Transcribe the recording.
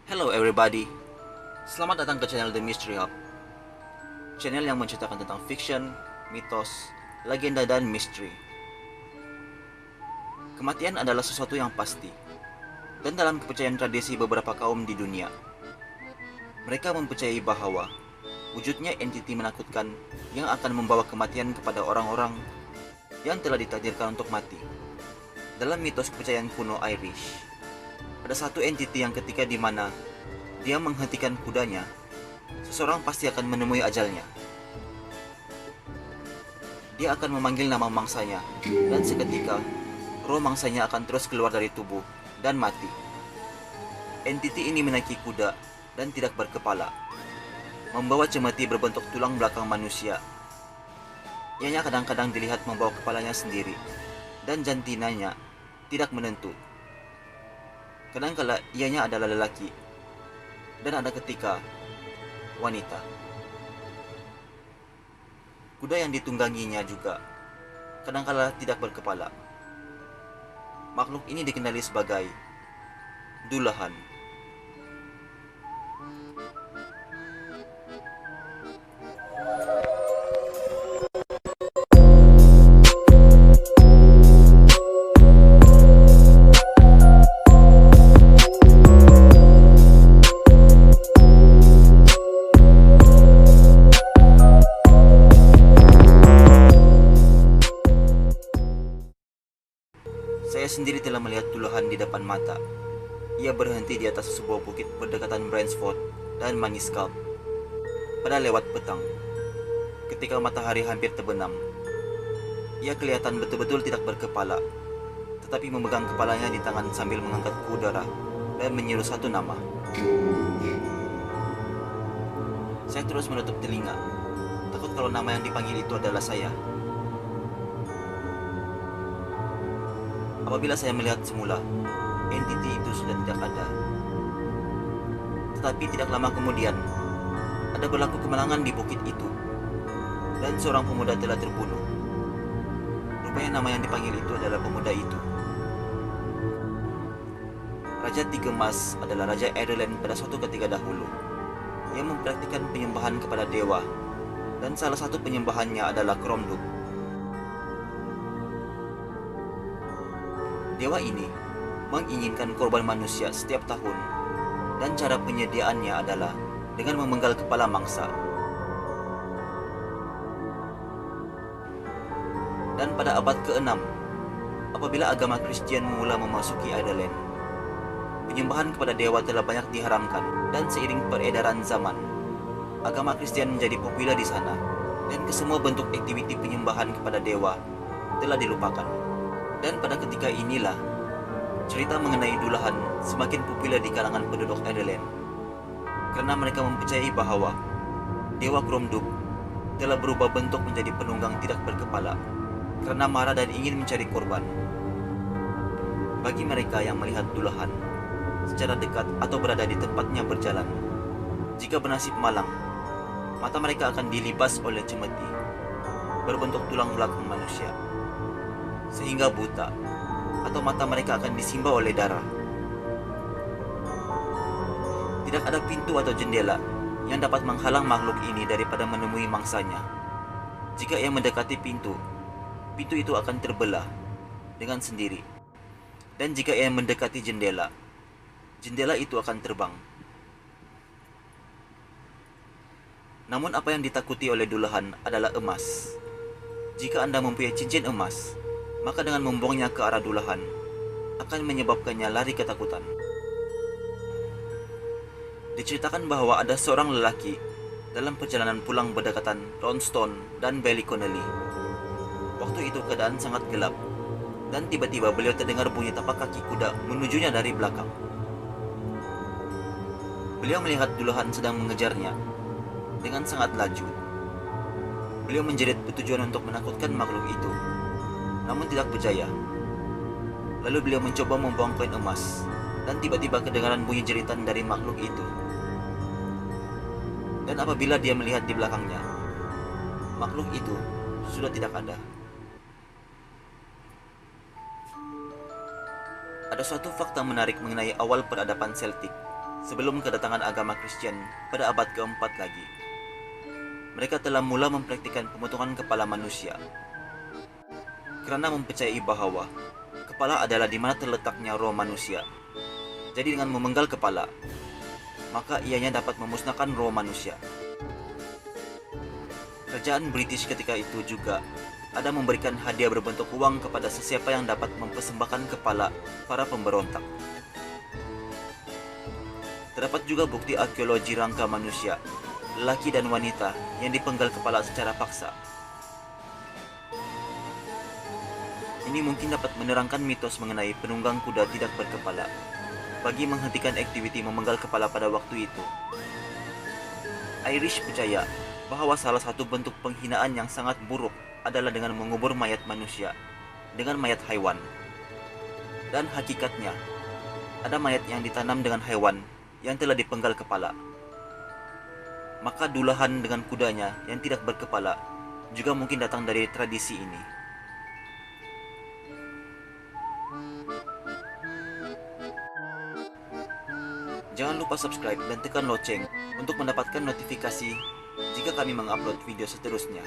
Hello everybody, selamat datang ke channel The Mystery Hub. Channel yang menceritakan tentang fiction, mitos, legenda, dan misteri. Kematian adalah sesuatu yang pasti, dan dalam kepercayaan tradisi beberapa kaum di dunia, mereka mempercayai bahwa wujudnya entiti menakutkan yang akan membawa kematian kepada orang-orang yang telah ditakdirkan untuk mati. Dalam mitos kepercayaan kuno Irish, ada satu entiti yang ketika di mana dia menghentikan kudanya, seseorang pasti akan menemui ajalnya. Dia akan memanggil nama mangsanya, dan seketika roh mangsanya akan terus keluar dari tubuh dan mati. Entiti ini menaiki kuda dan tidak berkepala, membawa cemeti berbentuk tulang belakang manusia. Ianya kadang-kadang dilihat membawa kepalanya sendiri, dan jantinanya tidak menentu. Kadang-kala ianya adalah lelaki, dan ada ketika wanita. Kuda yang ditungganginya juga kadang-kala tidak berkepala. Makhluk ini dikenali sebagai Dullahan. Saya sendiri telah melihat Dullahan di depan mata. Ia berhenti di atas sebuah bukit berdekatan Bransford dan Maniscalco pada lewat petang. Ketika matahari hampir terbenam, ia kelihatan betul-betul tidak berkepala, tetapi memegang kepalanya di tangan sambil mengangkat ke udara dan menyeru satu nama. Saya terus menutup telinga, takut kalau nama yang dipanggil itu adalah saya. Apabila saya melihat semula, entiti itu sudah tidak ada. Tetapi tidak lama kemudian, ada berlaku kemenangan di bukit itu, dan seorang pemuda telah terbunuh. Rupanya nama yang dipanggil itu adalah pemuda itu. Raja Tigemas adalah Raja Ireland pada suatu ketika dahulu. Ia mempraktikkan penyembahan kepada dewa, dan salah satu penyembahannya adalah Cromdub. Dewa ini menginginkan korban manusia setiap tahun, dan cara penyediaannya adalah dengan memenggal kepala mangsa. Dan pada abad ke-6, apabila agama Kristen mula memasuki Ireland, penyembahan kepada dewa telah banyak diharamkan, dan seiring peredaran zaman, agama Kristen menjadi populer di sana, dan kesemua bentuk aktiviti penyembahan kepada dewa telah dilupakan. Dan pada ketika inilah, cerita mengenai Dullahan semakin populer di kalangan penduduk Ireland, karena mereka mempercayai bahwa Dewa Cromdub telah berubah bentuk menjadi penunggang tidak berkepala, karena marah dan ingin mencari korban. Bagi mereka yang melihat Dullahan secara dekat atau berada di tempatnya berjalan, jika bernasib malang, mata mereka akan dilibas oleh cemeti berbentuk tulang belakang manusia, sehingga buta, atau mata mereka akan disimba oleh darah. Tidak ada pintu atau jendela yang dapat menghalang makhluk ini daripada menemui mangsanya. Jika ia mendekati pintu, pintu itu akan terbelah dengan sendiri. Dan jika ia mendekati jendela, jendela itu akan terbang. Namun apa yang ditakuti oleh Dullahan adalah emas. Jika Anda mempunyai cincin emas, maka dengan membuangnya ke arah Dullahan akan menyebabkannya lari ketakutan. Diceritakan bahwa ada seorang lelaki dalam perjalanan pulang berdekatan Roundstone dan Ballyconneely. Waktu itu keadaan sangat gelap, dan tiba-tiba beliau terdengar bunyi tapak kaki kuda menujunya dari belakang. Beliau melihat Dullahan sedang mengejarnya dengan sangat laju. Beliau menjerit bertujuan untuk menakutkan makhluk itu, namun tidak berjaya. Lalu beliau mencoba membuang koin emas, dan tiba-tiba kedengaran bunyi jeritan dari makhluk itu. Dan apabila dia melihat di belakangnya, makhluk itu sudah tidak ada. Ada suatu fakta menarik mengenai awal peradaban Celtic sebelum kedatangan agama Kristen pada abad keempat lagi. Mereka telah mula mempraktikkan pemotongan kepala manusia karena mempercayai bahwa kepala adalah di mana terletaknya roh manusia. Jadi dengan memenggal kepala, maka ianya dapat memusnahkan roh manusia. Kerajaan British ketika itu juga ada memberikan hadiah berbentuk uang kepada sesiapa yang dapat mempersembahkan kepala para pemberontak. Terdapat juga bukti arkeologi rangka manusia, lelaki dan wanita yang dipenggal kepala secara paksa. Ini mungkin dapat menerangkan mitos mengenai penunggang kuda tidak berkepala bagi menghentikan aktiviti memenggal kepala pada waktu itu. Irish percaya bahwa salah satu bentuk penghinaan yang sangat buruk adalah dengan mengubur mayat manusia dengan mayat haiwan. Dan hakikatnya, ada mayat yang ditanam dengan hewan yang telah dipenggal kepala. Maka dulahan dengan kudanya yang tidak berkepala juga mungkin datang dari tradisi ini. Jangan lupa subscribe dan tekan lonceng untuk mendapatkan notifikasi jika kami mengupload video seterusnya.